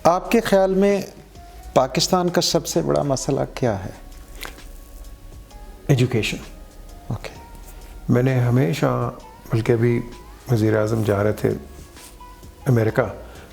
آپ کے خیال میں پاکستان کا سب سے بڑا مسئلہ کیا ہے؟ ایجوکیشن. اوکے. میں نے ہمیشہ، بلکہ ابھی وزیر اعظم جا رہے تھے امریکہ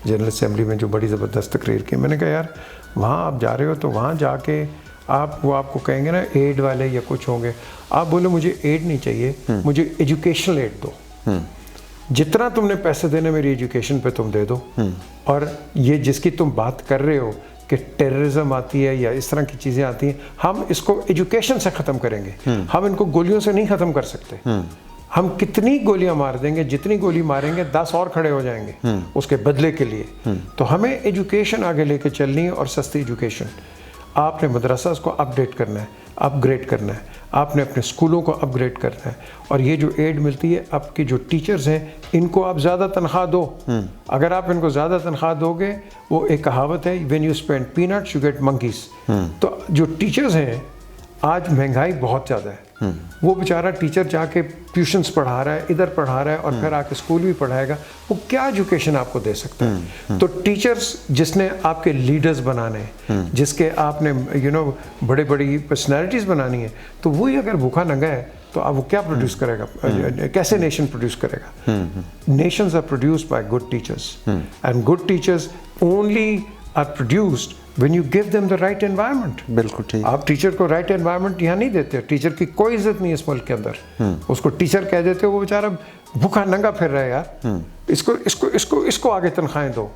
جنرل اسمبلی میں جو بڑی زبردست تقریر کی، میں نے کہا یار وہاں آپ جا رہے ہو تو وہاں جا کے وہ آپ کو کہیں گے نا ایڈ والے یا کچھ ہوں گے، آپ بولو مجھے ایڈ نہیں چاہیے، مجھے ایجوکیشنل ایڈ دو. جتنا تم نے پیسے دینے میری ایجوکیشن پہ تم دے دو. اور یہ جس کی تم بات کر رہے ہو کہ ٹیررزم آتی ہے یا اس طرح کی چیزیں آتی ہیں، ہم اس کو ایجوکیشن سے ختم کریں گے. ہم ان کو گولیوں سے نہیں ختم کر سکتے. ہم کتنی گولیاں مار دیں گے، جتنی گولی ماریں گے 10 اور کھڑے ہو جائیں گے اس کے بدلے کے لیے. تو ہمیں ایجوکیشن آگے لے کے چلنی ہے، اور سستی ایجوکیشن. آپ نے مدرسہ اس کو اپ ڈیٹ کرنا ہے، اپ گریڈ کرنا ہے، آپ نے اپنے اسکولوں کو اپ گریڈ کرنا ہے. اور یہ جو ایڈ ملتی ہے، آپ کے جو ٹیچرز ہیں ان کو آپ زیادہ تنخواہ دو. اگر آپ ان کو زیادہ تنخواہ دو گے، وہ ایک کہاوت ہے when you spend peanuts you get monkeys. تو جو ٹیچرز ہیں، آج مہنگائی بہت زیادہ ہے. وہ بیچارہ ٹیچر جا کے ٹیوشنس پڑھا رہا ہے، ادھر پڑھا رہا ہے، اور پھر آ کے اسکول بھی پڑھائے گا، وہ کیا ایجوکیشن آپ کو دے سکتا ہے؟ تو ٹیچرس جس نے آپ کے لیڈرز بنانے ہیں، جس کے آپ نے بڑے بڑی پرسنالٹیز بنانی ہے، تو وہی اگر بھوکا ننگا ہے تو اب وہ کیا پروڈیوس کرے گا؟ کیسے نیشن پروڈیوس کرے گا؟ Nations are produced by good teachers, and good teachers only are produced when you give them the right environment. بالکل ٹھیک. آپ ٹیچر کو رائٹ انوائرمنٹ یہاں نہیں دیتے. ٹیچر کی کوئی عزت نہیں ہے اس ملک کے اندر. اس کو ٹیچر کہہ دیتے ہو، وہ بیچارہ بھوکا ننگا پھر رہا ہے یار. اس کو آگے تنخواہیں دو.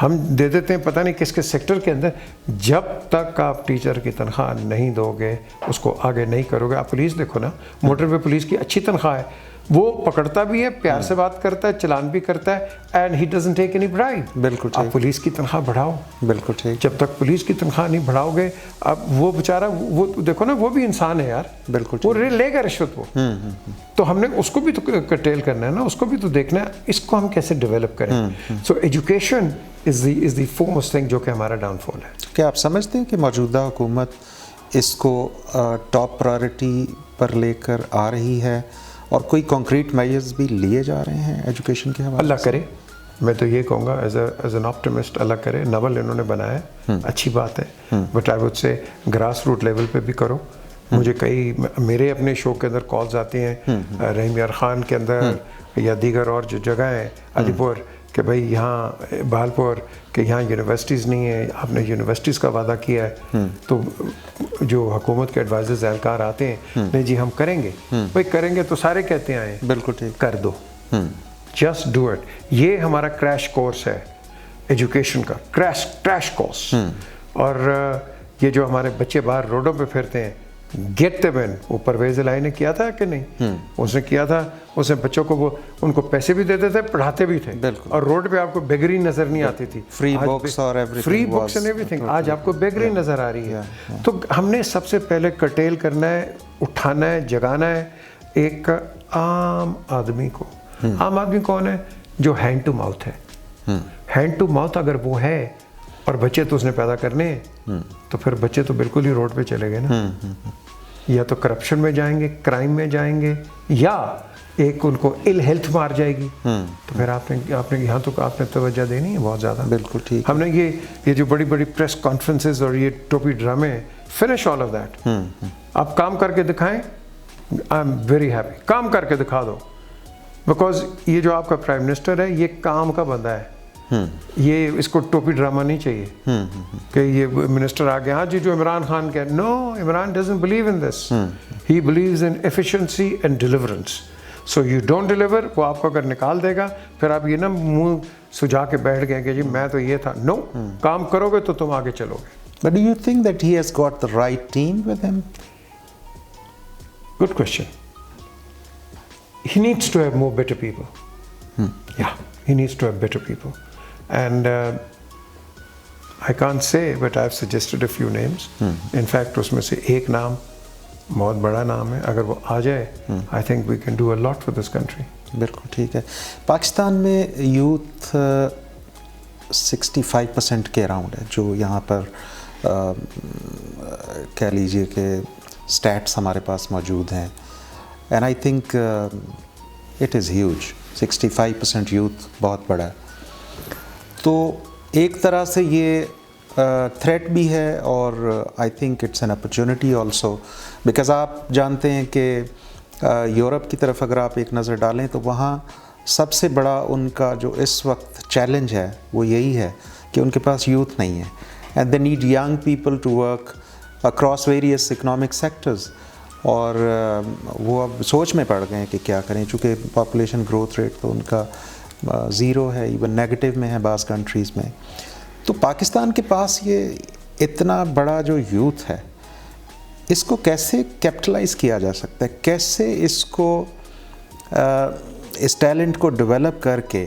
ہم دے دیتے ہیں پتہ نہیں کس کس سیکٹر کے اندر. جب تک آپ ٹیچر کی تنخواہ نہیں دو گے، اس کو آگے نہیں کرو گے. آپ پولیس دیکھو نا، موٹر وے پولیس کی اچھی تنخواہ ہے، وہ پکڑتا بھی ہے، پیار سے بات کرتا ہے، چلان بھی کرتا ہے، and he doesn't take any bribe. بالکل ٹھیک. آپ پولیس کی تنخواہ بڑھاؤ. بالکل ٹھیک. جب تک پولیس کی تنخواہ نہیں بڑھاؤ گے، اب وہ بیچارہ، وہ دیکھو نا، وہ بھی انسان ہے یار. بالکل. وہ لے گا رشوت. وہ تو ہم نے اس کو بھی تو کٹیل کرنا ہے نا، اس کو بھی تو دیکھنا ہے اس کو ہم کیسے ڈیولپ کریں. So education is the فورموسٹ thing جو کہ ہمارا ڈاؤن فال ہے. کیا آپ سمجھتے ہیں کہ موجودہ حکومت اس کو ٹاپ پرائرٹی پر لے کر آ رہی ہے، اور کوئی کنکریٹ میجرز بھی لیے جا رہے ہیں ایجوکیشن کے حوالے؟ اللہ کرے. میں تو یہ کہوں گا ایز این آپٹمسٹ، اللہ کرے. ناول انہوں نے بنایا ہے، اچھی بات ہے، but I would say grass root level پہ بھی کرو. مجھے میرے اپنے شو کے اندر کالز آتی ہیں رحیم یار خان کے اندر یا دیگر اور جو جگہ ہیں علی پور، کہ بھائی یہاں بہالپور کہ یہاں یونیورسٹیز نہیں ہیں، آپ نے یونیورسٹیز کا وعدہ کیا ہے. تو جو حکومت کے ایڈوائزرز اہلکار آتے ہیں، نہیں جی ہم کریں گے. بھائی کریں گے تو سارے کہتے آئے ہیں. بالکل ٹھیک. کر دو. Just do it. یہ ہمارا کریش کورس ہے ایجوکیشن کا، کریش کورس. اور یہ جو ہمارے بچے باہر روڈوں پہ پھرتے ہیں، گیٹ them in، وہ پرویز الہی نے کیا تھا کہ نہیں؟ اس نے کیا تھا. اس نے بچوں کو، وہ ان کو پیسے بھی دیتے تھے، پڑھاتے بھی تھے. اور روڈ پہ آپ کو بیگری نظر نہیں آتی تھی. فری بکس اور free books and every thing. آج آپ کو بیگری نظر آ رہی ہے. تو ہم نے سب سے پہلے کرٹیل کرنا ہے، اٹھانا ہے، جگانا ہے ایک عام آدمی کو. عام آدمی کون ہے؟ جو ہینڈ ٹو ماؤتھ ہے. ہینڈ ٹو ماؤتھ اگر وہ ہے، اور بچے تو اس نے پیدا کرنے ہیں، تو پھر بچے تو بالکل ہی روڈ پہ چلے گئے نا. یا تو کرپشن میں جائیں گے، کرائم میں جائیں گے، یا ایک ان کو ال ہیلتھ مار جائے گی. تو پھر آپ نے یہاں تو آپ نے توجہ دینی ہے بہت زیادہ. بالکل ٹھیک. ہم نے یہ جو بڑی بڑی پریس کانفرنسز اور یہ ٹوپی ڈرامے ہیں، فنش آل آف دیٹ. آپ کام کر کے دکھائیں، آئی ایم ویری ہیپی. کام کر کے دکھا دو، بیکاز یہ جو آپ کا پرائم منسٹر ہے، یہ کام کا بندہ ہے. یہ اس کو ٹوپی ڈرامہ نہیں چاہیے کہ یہ منسٹر آ گیا. ہاں جی، جو عمران خان کہہ، نو، Imran doesn't believe in this. He believes in efficiency and deliverance. So you don't deliver. وہ آپ کو اگر نکال دے گا، پھر آپ یہ نا منہ سجا کے بیٹھ گئے کہ جی میں تو یہ تھا. نو، کام کرو گے تو تم آگے چلو گے. But do you think that he has got the right team with him? Good question. He needs to have more better people. Yeah, he needs to have better people. And I can't say, but I've suggested a few names. In fact, اس میں سے ایک نام بہت بڑا نام ہے. اگر وہ آ جائے, I think we can do a lot for this country. بالکل ٹھیک ہے. پاکستان میں یوتھ 65% کے اراؤنڈ ہے, جو یہاں پر کہہ لیجئے کہ اسٹیٹس ہمارے پاس موجود ہیں. And I think it is huge. 65% youth بہت بڑا ہے. تو ایک طرح سے یہ تھریٹ بھی ہے اور I think it's an opportunity also, because آپ جانتے ہیں کہ یورپ کی طرف اگر آپ ایک نظر ڈالیں تو وہاں سب سے بڑا ان کا جو اس وقت چیلنج ہے وہ یہی ہے کہ ان کے پاس یوتھ نہیں ہے، and they need young people to work across various economic sectors, اور وہ اب سوچ میں پڑ گئے ہیں کہ کیا کریں، چونکہ پاپولیشن گروتھ ریٹ تو ان کا زیرو ہے، ایون نیگیٹو میں ہے بعض کنٹریز میں۔ تو پاکستان کے پاس یہ اتنا بڑا جو یوتھ ہے اس کو کیسے کیپٹلائز کیا جا سکتا ہے، کیسے اس کو اس ٹیلنٹ کو ڈیولپ کر کے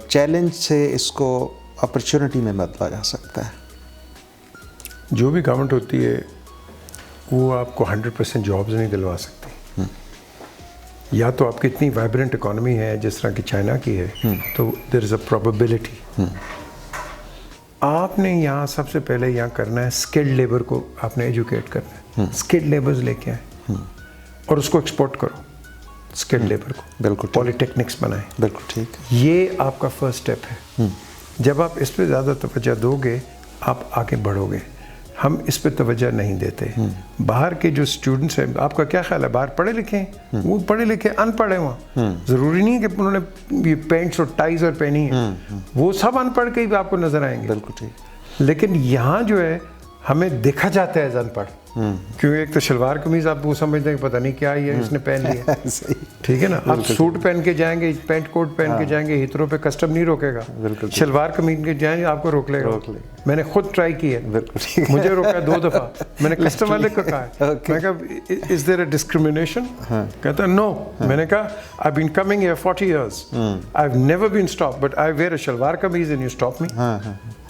چیلنج سے اس کو اپرچونٹی میں بدلا جا سکتا ہے؟ جو بھی گورنمنٹ ہوتی ہے وہ آپ کو 100% جابز نہیں دلوا سکتی، یا تو آپ کی اتنی وائبرنٹ اکانومی ہے جس طرح کی چائنا کی ہے تو دیر از اے پروبیبلٹی۔ آپ نے یہاں سب سے پہلے یہاں کرنا ہے اسکلڈ لیبر کو آپ نے ایجوکیٹ کرنا ہے، اسکلڈ لیبرز لے کے آئیں اور اس کو ایکسپورٹ کرو، اسکلڈ لیبر کو بالکل پالی ٹیکنکس بنائیں، بالکل ٹھیک، یہ آپ کا فرسٹ اسٹیپ ہے۔ جب آپ اس پہ زیادہ توجہ دو گے آپ آگے بڑھو گے۔ ہم اس پہ توجہ نہیں دیتے۔ باہر کے جو اسٹوڈنٹس ہیں، آپ کا کیا خیال ہے باہر پڑھے لکھے ہیں؟ وہ پڑھے لکھے ان پڑھے وہاں، ضروری نہیں ہے کہ انہوں نے یہ پینٹس اور ٹائز اور پہنی ہیں، وہ سب ان پڑھ کے ہی آپ کو نظر آئیں گے۔ بالکل ٹھیک۔ لیکن یہاں جو ہے ہمیں دیکھا جاتا ہے ایز ان پڑھ، کیوں ایک تو شلوار قمیض آپ وہ سمجھتے ہیں کہ پتہ نہیں کیا یہ اس نے پہن لیا، ٹھیک ہے نا۔ آپ سوٹ پہن کے جائیں گے، پینٹ کوٹ پہن کے جائیں گے، ہیترو پہ کسٹم نہیں روکے گا، شلوار قمیض کے جائیں آپ کو روک لے گا۔ میں نے خود ٹرائی کی ہے، مجھے روکا 2 دفعہ، میں نے کسٹم والے کو کہا ہے، میں کہا از دیر اے ڈسکریمنیشن؟ کہتا نو۔ میں نے کہا I been coming here 40 years، I have never been stop but I wear a shalwar kameez and you stop me.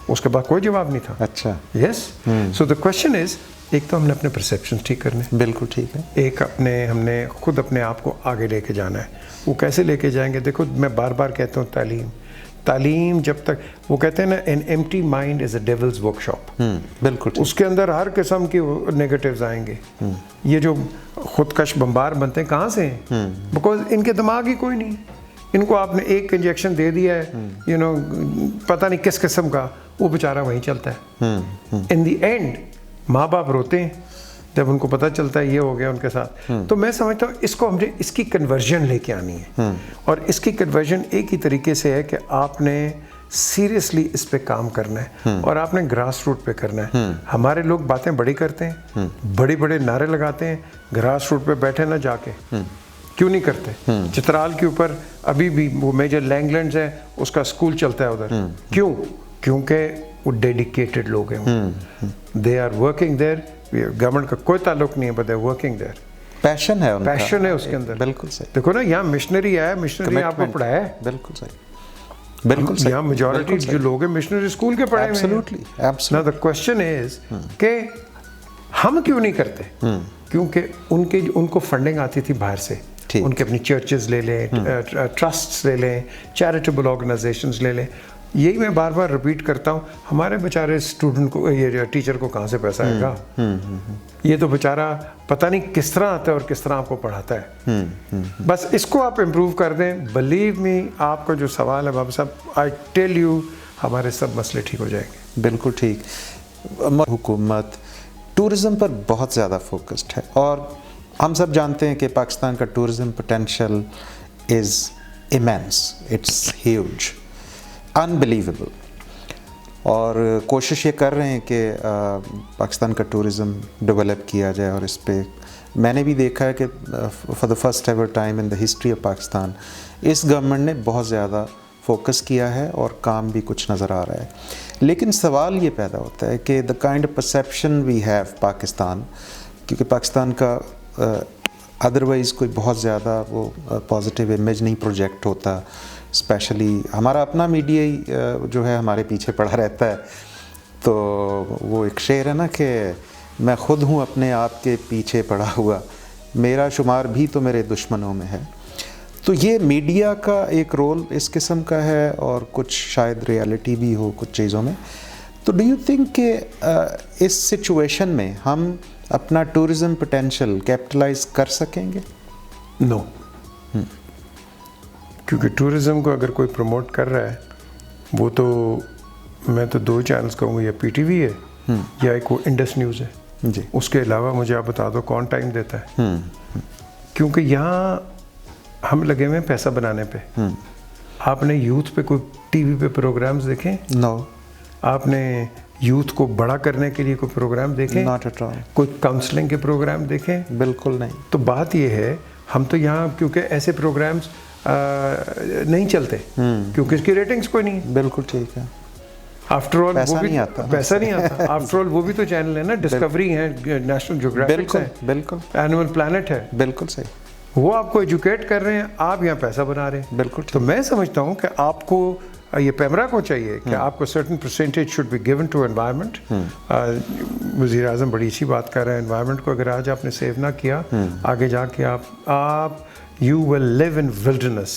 اس کے بعد کوئی جواب نہیں تھا۔ اچھا، یس، سو دا کوشچن از، ایک تو ہم نے اپنے پرسیپشن ٹھیک کرنے، بالکل ٹھیک ہے، ایک ہم نے خود اپنے آپ کو آگے لے کے جانا ہے۔ وہ کیسے لے کے جائیں گے؟ دیکھو میں بار بار کہتا ہوں تعلیم جب تک، وہ کہتے ہیں نا N empty mind is a devil's work shop, بالکل ٹھیک، اس کے اندر ہر قسم کی نیگیٹیوز آئیں گے۔ یہ جو خودکش بمبار بنتے ہیں کہاں سے ہیں؟ بیکاز ان کے دماغ ہی کوئی نہیں، ان کو آپ نے ایک انجیکشن دے دیا ہے پتہ نہیں کس قسم کا، وہ بیچارہ وہیں چلتا ہے۔ ان دی اینڈ ماں باپ روتے ہیں جب ان کو پتہ چلتا ہے یہ ہو گیا ان کے ساتھ۔ تو میں سمجھتا ہوں اس کو ہم نے اس کی کنورژن لے کے آنی ہے، اور اس کی کنورژن ایک ہی طریقے سے ہے کہ آپ نے سیریسلی اس پہ کام کرنا ہے اور آپ نے گراس روٹ پہ کرنا ہے۔ ہمارے لوگ باتیں بڑی کرتے ہیں، بڑے بڑے نعرے لگاتے ہیں، گراس روٹ پہ بیٹھے نہ جا کے کیوں نہیں کرتے؟ چترال کے اوپر ابھی بھی وہ میجر لینگلینڈز ہے، اس کا اسکول چلتا ہے ادھر، کیوں؟ کیونکہ وہ ڈیڈیکیٹڈ لوگ ہیں، they are working there, government کا کوئی تعلق نہیں ہے but they are working there, passion ہے ان کا، پیشن ہے اس کے اندر۔ بالکل صحیح، دیکھو نا یہاں مشنری آیا، مشنری نے آپ کو پڑھایا ہے، بالکل صحیح، بالکل صحیح، یہاں میجورٹی جو لوگ ہیں مشنری اسکول کے پڑھے ہوئے ہیں۔ ایبسلیٹلی، نا دا کوشچن از کہ ہم کیوں نہیں کرتے؟ کیونکہ ان کو فنڈنگ آتی تھی باہر سے، ان کے اپنی چرچز لے لیں، ٹرسٹس لے لیں، چیریٹیبل آرگنائزیشنز لے لیں۔ یہی میں بار بار ریپیٹ کرتا ہوں، ہمارے بیچارے اسٹوڈنٹ کو، یہ ٹیچر کو کہاں سے پیسہ آئے گا؟ یہ تو بیچارہ پتہ نہیں کس طرح آتا ہے اور کس طرح آپ کو پڑھاتا ہے۔ بس اس کو آپ امپروو کر دیں، بلیو می، آپ کا جو سوال ہے بابا صاحب، آئی ٹیل یو، ہمارے سب مسئلے ٹھیک ہو جائیں گے۔ بالکل ٹھیک۔ حکومت ٹورزم پر بہت زیادہ فوکسڈ ہے، اور ہم سب جانتے ہیں کہ پاکستان کا tourism potential is immense, it's huge, unbelievable, اور کوشش یہ کر رہے ہیں کہ پاکستان کا ٹورزم ڈیولپ کیا جائے، اور اس پہ میں نے بھی دیکھا ہے کہ for the first ever time in the history of Pakistan اس گورنمنٹ نے بہت زیادہ فوکس کیا ہے اور کام بھی کچھ نظر آ رہا ہے۔ لیکن سوال یہ پیدا ہوتا ہے کہ the kind of perception we have Pakistan, کیونکہ پاکستان کا ادروائز کوئی بہت زیادہ وہ پازیٹیو امیج نہیں پروجیکٹ ہوتا، اسپیشلی ہمارا اپنا میڈیا ہی جو ہے ہمارے پیچھے پڑا رہتا ہے۔ تو وہ ایک شعر ہے نا کہ میں خود ہوں اپنے آپ کے پیچھے پڑا ہوا، میرا شمار بھی تو میرے دشمنوں میں ہے۔ تو یہ میڈیا کا ایک رول اس قسم کا ہے، اور کچھ شاید ریالٹی بھی ہو کچھ چیزوں میں۔ تو ڈو یو تھنک کہ اس سچویشن میں ہم اپنا ٹورزم پوٹینشیل کیپٹلائز کر سکیں گے؟ نو، کیونکہ ٹورزم کو اگر کوئی پروموٹ کر رہا ہے وہ تو میں تو 2 چینلز کہوں گا, یا پی ٹی وی ہے یا ایک وہ انڈس نیوز ہے جی. اس کے علاوہ مجھے آپ بتا دو کون ٹائم دیتا ہے, کیونکہ یہاں ہم لگے ہوئے ہیں پیسہ بنانے پہ. آپ نے یوتھ پہ کوئی ٹی وی پہ پروگرامز دیکھیں؟ نو. آپ نے یوتھ کو بڑا کرنے کے لیے کوئی پروگرام دیکھیں؟ Not at all. کوئی کاؤنسلنگ کے پروگرام دیکھیں؟ بالکل نہیں. تو بات یہ ہے ہم تو یہاں کیونکہ ایسے پروگرامز نہیں چلتے کیونکہ اس کی ریٹنگز کوئی نہیں ہے. بالکل ٹھیک ہے. آفٹر آل پیسہ وہ بھی نہیں آتا. پیسہ نہیں آتا. آفٹر آل وہ بھی تو چینل ہے نا, ڈسکوری ہے, نیشنل جیوگرافک بالکل ہے, بالکل اینیمل پلانٹ ہے, بالکل صحیح. وہ آپ کو ایجوکیٹ کر رہے ہیں, آپ یہاں پیسہ بنا رہے ہیں. بالکل تو میں سمجھتا ہوں کہ آپ کو یہ پیمرا کو چاہیے کہ آپ کو certain percentage should be given to environment. وزیر اعظم بڑی اچھی بات کر رہے ہیں, انوائرمنٹ کو اگر آج آپ نے سیو نہ کیا آگے جا کے آپ you will leave in wilderness.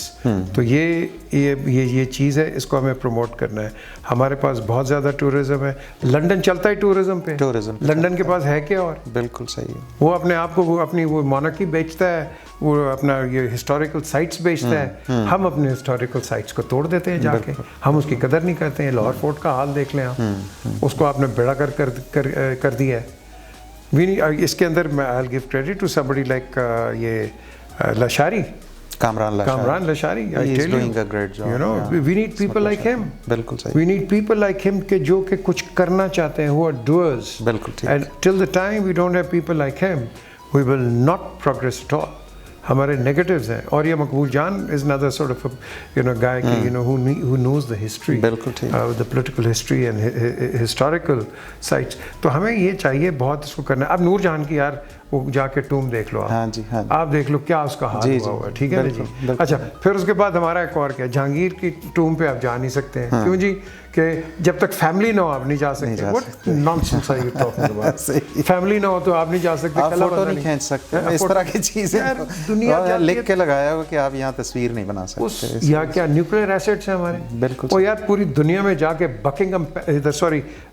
تو یہ چیز ہے, اس کو ہمیں پروموٹ کرنا ہے. ہمارے پاس بہت زیادہ ٹورزم ہے. لنڈن چلتا ہے ٹورزم پہ. لنڈن کے پاس ہے کیا اور؟ بالکل صحیح ہے. وہ اپنے آپ کو اپنی وہ مونارکی بیچتا ہے, وہ اپنا یہ ہسٹوریکل سائٹس بیچتا ہے. ہم اپنے ہسٹوریکل سائٹس کو توڑ دیتے ہیں جا کے, ہم اس کی قدر نہیں کرتے ہیں. لاہور فورٹ کا حال دیکھ لیں آپ, اس کو آپ نے بیڑا کر دیا ہے. اس کے اندر میں I'll give credit to somebody like یہ Lashari, Kamran Lashari. He is doing a great job. You know, we need people like him. بالکل صحیح. We need people like him کہ جو کہ کچھ کرنا چاہتے ہیں, who are doers. بالکل ٹھیک. And till the time we don't have people like him, we will not progress at all. ہمارے نیگیٹیوز ہیں. اور یہ مقبول جان از another sort of guy who knows the history, بالکل ٹھیک. the political history and historical sites. تو ہمیں یہ چاہیے بہت اس کو کرنا ہے. اب نور جہاں کی یار وہ جا کے ٹوم دیکھ لو آپ. ہاں جی ہاں. آپ دیکھ لو کیا اس کا حال ہوا ہوا ہے. ٹھیک ہے نا جی. اچھا پھر اس کے بعد ہمارا ایک اور کیا, جہانگیر کی ٹوم پہ آپ جا نہیں سکتے ہیں. کیوں جی؟ کہ جب تک فیملی نہ ہو آپ نہیں جا سکتے. What nonsense are you talking about? Family نہ ہو تو آپ نہیں جا سکتے. آپ فوٹو نہیں کھینچ سکتے, اس طرح کی چیزیں دنیا لکھ کے لگایا ہو کہ آپ یہاں تصویر نہیں بنا سکتے. یا کیا نیوکلیئر ایسٹس ہیں ہمارے. بالکل. وہ یار پوری دنیا میں جا کے بکنگم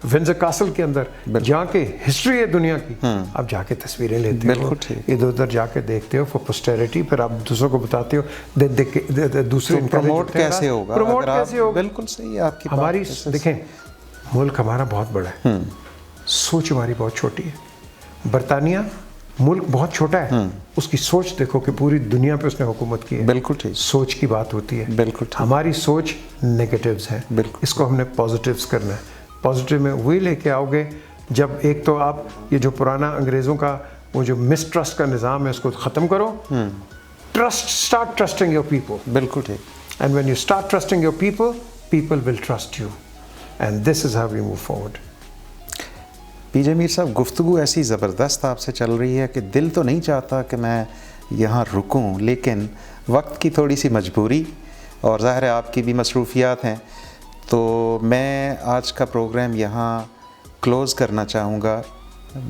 ونزر کاسل کے اندر جا کے ہسٹری ہے دنیا کی, آپ جا کے تصویریں لیتے ہو. بالکل ٹھیک. ادھر ادھر جا کے دیکھتے ہو فور پوسٹیرٹی, پھر آپ دوسروں کو بتاتے ہو. دوسرے پروموٹ کیسے ہوگا؟ پروموٹ کیسے ہوگا؟ بالکل صحیح. آپ کی ہماری دیکھیں ملک ہمارا بہت بڑا ہے, سوچ ہماری بہت چھوٹی ہے. برطانیہ ملک بہت چھوٹا ہے, اس کی سوچ دیکھو کہ پوری دنیا پہ اس نے حکومت کی ہے. بالکل ٹھیک. سوچ کی بات ہوتی ہے. بالکل ٹھیک. ہماری سوچ نیگیٹیوز ہیں. بالکل. اس کو ہم نے پازیٹیوز کرنا ہے. پازیٹیو میں وہی لے کے آؤ گے جب ایک تو آپ یہ جو پرانا انگریزوں کا وہ جو مسٹرسٹ کا نظام ہے اس کو ختم کرو. Start trusting your people. بالکل ٹھیک. And when you start trusting your people will trust you, and this is how we move forward. P J Mir sahib, گفتگو ایسی زبردست آپ سے چل رہی ہے کہ دل تو نہیں چاہتا کہ میں یہاں رکوں, لیکن وقت کی تھوڑی سی مجبوری اور ظاہر ہے آپ کی بھی مصروفیات ہیں, تو میں آج کا پروگرام یہاں کلوز کرنا چاہوں گا.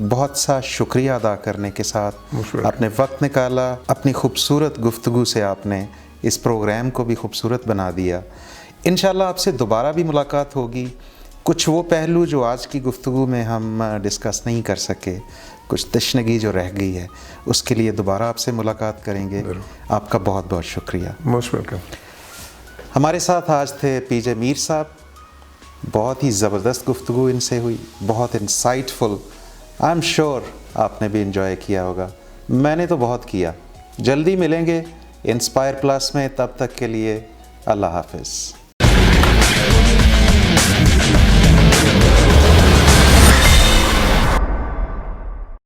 بہت سا شکریہ ادا کرنے کے ساتھ آپ نے وقت نکالا, اپنی خوبصورت گفتگو سے آپ نے اس پروگرام کو بھی خوبصورت بنا دیا. انشاءاللہ آپ سے دوبارہ بھی ملاقات ہوگی. کچھ وہ پہلو جو آج کی گفتگو میں ہم ڈسکس نہیں کر سکے, کچھ تشنگی جو رہ گئی ہے, اس کے لیے دوبارہ آپ سے ملاقات کریں گے. آپ کا بہت بہت شکریہ. Most welcome. ہمارے ساتھ آج تھے پی جے میر صاحب. بہت ہی زبردست گفتگو ان سے ہوئی, بہت insightful. I am sure آپ نے بھی انجوائے کیا ہوگا. میں نے تو بہت کیا. جلدی ملیں گے انسپائر پلس میں, تب تک کے لیے اللہ حافظ.